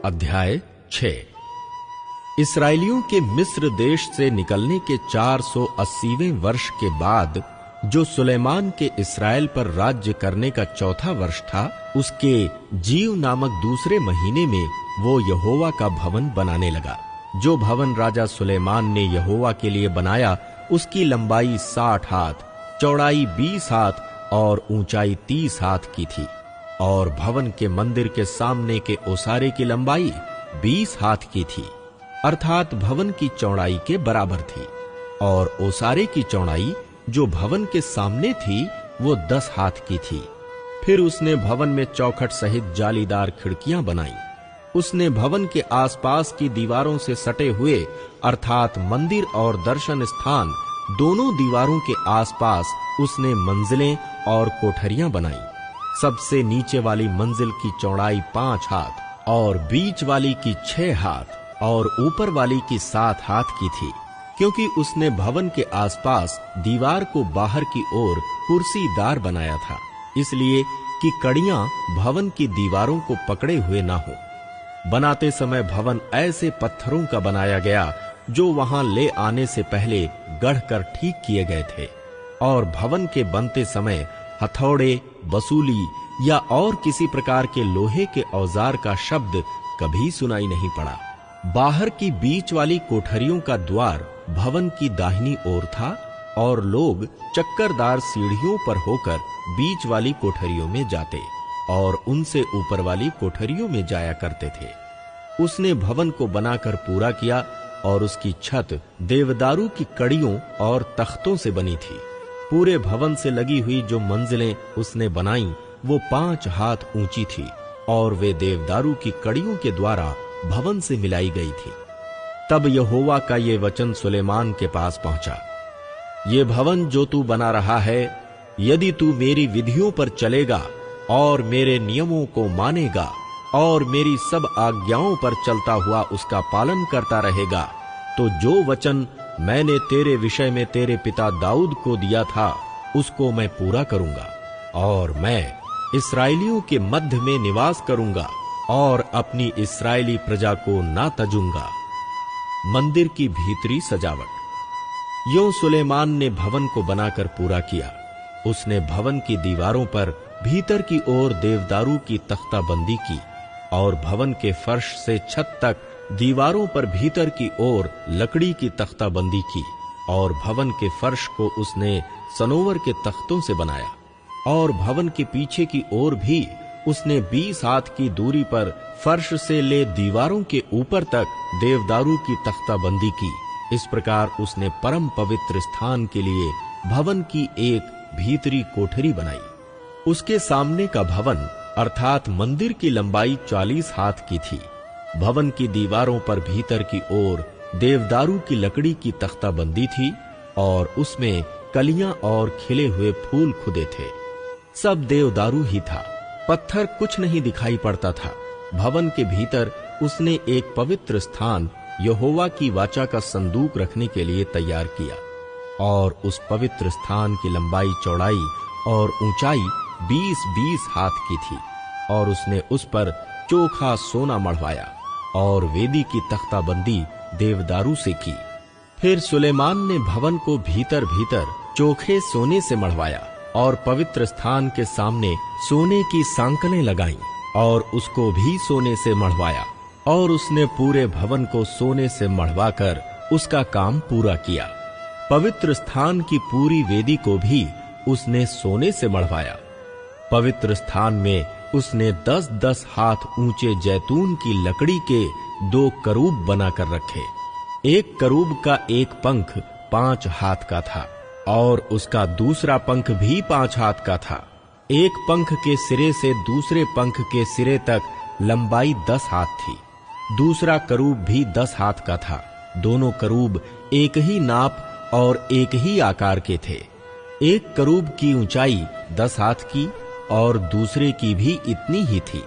अध्याय 6। इस्राएलियों के मिस्र देश से निकलने के 480वें वर्ष के बाद, जो सुलेमान के इस्राएल पर राज्य करने का चौथा वर्ष था, उसके जीव नामक दूसरे महीने में वो यहोवा का भवन बनाने लगा। जो भवन राजा सुलेमान ने यहोवा के लिए बनाया, उसकी लंबाई 60 हाथ, चौड़ाई 20 हाथ और ऊंचाई 30 हाथ की थी। और भवन के मंदिर के सामने के ओसारे की लंबाई 20 हाथ की थी, अर्थात भवन की चौड़ाई के बराबर थी। और ओसारे की चौड़ाई जो भवन के सामने थी, वो 10 हाथ की थी। फिर उसने भवन में चौखट सहित जालीदार खिड़कियां बनाई। उसने भवन के आसपास की दीवारों से सटे हुए, अर्थात मंदिर और दर्शन स्थान दोनों दीवारों के आसपास उसने मंजिलें और कोठरियां बनाई। सबसे नीचे वाली मंजिल की चौड़ाई 5 हाथ और बीच वाली की 6 हाथ और ऊपर वाली की 7 हाथ की थी, क्योंकि उसने भवन के आसपास दीवार को बाहर की ओर कुर्सीदार बनाया था, इसलिए कि कड़ियां भवन की दीवारों को पकड़े हुए ना हो। बनाते समय भवन ऐसे पत्थरों का बनाया गया जो वहां ले आने से पहले गढ़कर ठीक किए गए थे। और भवन के बनते समय हथौड़े, बसूली या और किसी प्रकार के लोहे के औजार का शब्द कभी सुनाई नहीं पड़ा। बाहर की बीच वाली कोठरियों का द्वार भवन की दाहिनी ओर था, और लोग चक्करदार सीढ़ियों पर होकर बीच वाली कोठरियों में जाते और उनसे ऊपर वाली कोठरियों में जाया करते थे। उसने भवन को बनाकर पूरा किया, और उसकी छत देवदारू की कड़ियों और तख्तों से बनी थी। पूरे भवन से लगी हुई जो मंजिलें उसने बनाई, वो 5 हाथ ऊंची थी, और वे देवदारू की कड़ियों के द्वारा भवन से मिलाई गई थी। तब यहोवा का ये वचन सुलेमान के पास पहुंचा, ये भवन जो तू बना रहा है, यदि तू मेरी विधियों पर चलेगा और मेरे नियमों को मानेगा और मेरी सब आज्ञाओं पर चलता हुआ उसका पालन करता रहेगा, तो जो वचन मैंने तेरे विषय में तेरे पिता दाऊद को दिया था, उसको मैं पूरा करूंगा। और मैं इस्राएलियों के मध्य में निवास करूंगा और अपनी इस्राएली प्रजा को ना तजूंगा। मंदिर की भीतरी सजावट। यूं सुलेमान ने भवन को बनाकर पूरा किया। उसने भवन की दीवारों पर भीतर की ओर देवदारू की तख्ताबंदी की, और भवन के फर्श से छत तक दीवारों पर भीतर की ओर लकड़ी की तख्ताबंदी की। और भवन के फर्श को उसने सनोवर के तख्तों से बनाया। और भवन के पीछे की ओर भी उसने 20 हाथ की दूरी पर फर्श से ले दीवारों के ऊपर तक देवदारू की तख्ताबंदी की। इस प्रकार उसने परम पवित्र स्थान के लिए भवन की एक भीतरी कोठरी बनाई। उसके सामने का भवन अर्थात मंदिर की लंबाई 40 हाथ की थी। भवन की दीवारों पर भीतर की ओर देवदारू की लकड़ी की तख्ताबंदी थी, और उसमें कलियां और खिले हुए फूल खुदे थे। सब देवदारू ही था, पत्थर कुछ नहीं दिखाई पड़ता था। भवन के भीतर उसने एक पवित्र स्थान यहोवा की वाचा का संदूक रखने के लिए तैयार किया। और उस पवित्र स्थान की लंबाई, चौड़ाई और ऊंचाई 20-20 हाथ की थी। और उसने उस पर चोखा सोना मढ़वाया, और वेदी की तख्ताबंदी देवदारू से की। फिर सुलेमान ने भवन को भीतर भीतर चोखे सोने से मढ़वाया, और पवित्र स्थान के सामने सोने की सांकलें लगाईं, और उसको भी सोने से मढ़वाया। और उसने पूरे भवन को सोने से मढ़वाकर उसका काम पूरा किया। पवित्र स्थान की पूरी वेदी को भी उसने सोने से मढ़वाया। पवित्र स्थान में उसने 10-10 हाथ ऊंचे जैतून की लकड़ी के 2 करूब बनाकर रखे। एक करूब का एक पंख 5 हाथ का था, और उसका दूसरा पंख भी 5 हाथ का था। एक पंख के सिरे से दूसरे पंख के सिरे तक लंबाई 10 हाथ थी। दूसरा करूब भी 10 हाथ का था। दोनों करूब एक ही नाप और एक ही आकार के थे। एक करूब की ऊंचाई 10 हाथ की और दूसरे की भी इतनी ही थी।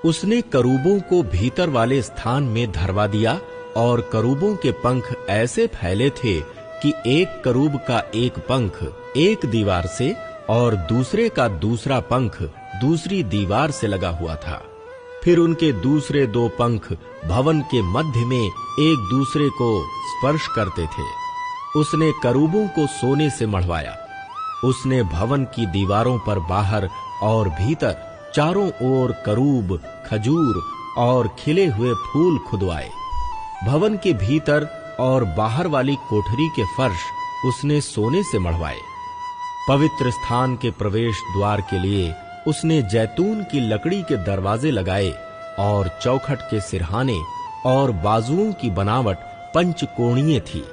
उसने करूबों को भीतर वाले स्थान में धरवा दिया, और करूबों के पंख ऐसे फैले थे कि एक करूब का एक पंख एक दीवार से और दूसरे का दूसरा पंख दूसरी दीवार से लगा हुआ था। फिर उनके दूसरे दो पंख भवन के मध्य में एक दूसरे को स्पर्श करते थे। उसने करूबों को सोने से मढ़वाया। उसने भवन की दीवारों पर बाहर और भीतर चारों ओर करूब, खजूर और खिले हुए फूल खुदवाए। भवन के भीतर और बाहर वाली कोठरी के फर्श उसने सोने से मढ़वाए। पवित्र स्थान के प्रवेश द्वार के लिए उसने जैतून की लकड़ी के दरवाजे लगाए और चौखट के सिरहाने और बाजुओं की बनावट पंचकोणीय थी।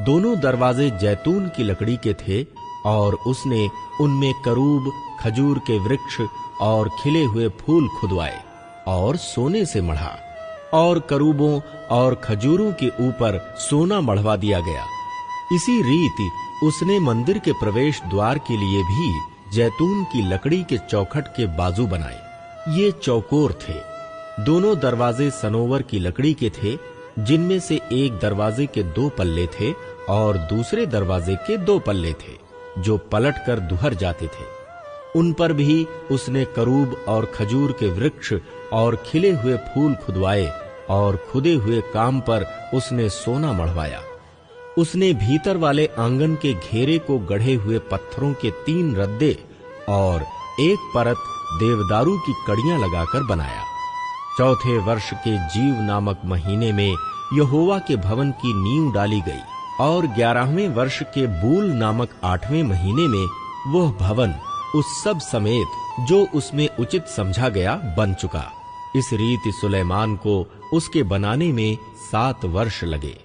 दोनों दरवाजे जैतून की लकड़ी के थे और उसने उनमें करूब, खजूर के वृक्ष और खिले हुए फूल खुदवाए और सोने से मढ़ा। और करूबों और खजूरों के ऊपर सोना मढ़वा दिया गया। इसी रीति उसने मंदिर के प्रवेश द्वार के लिए भी जैतून की लकड़ी के चौखट के बाजू बनाए। ये चौकोर थे। दोनों दरवाजे सनोवर की लकड़ी के थे, जिनमें से एक दरवाजे के 2 पल्ले थे और दूसरे दरवाजे के 2 पल्ले थे, जो पलटकर दुहर जाते थे। उन पर भी उसने करूब और खजूर के वृक्ष और खिले हुए फूल खुदवाए और खुदे हुए काम पर उसने सोना मढ़वाया। उसने भीतर वाले आंगन के घेरे को गढ़े हुए पत्थरों के 3 रद्दे और एक परत देवदारू की कड़ियां लगाकर बनाया। चौथे वर्ष के जीव नामक महीने में यहोवा के भवन की नींव डाली गई और 11वें वर्ष के बूल नामक 8वें महीने में वह भवन उस सब समेत जो उसमें उचित समझा गया बन चुका। इस रीति सुलेमान को उसके बनाने में 7 वर्ष लगे।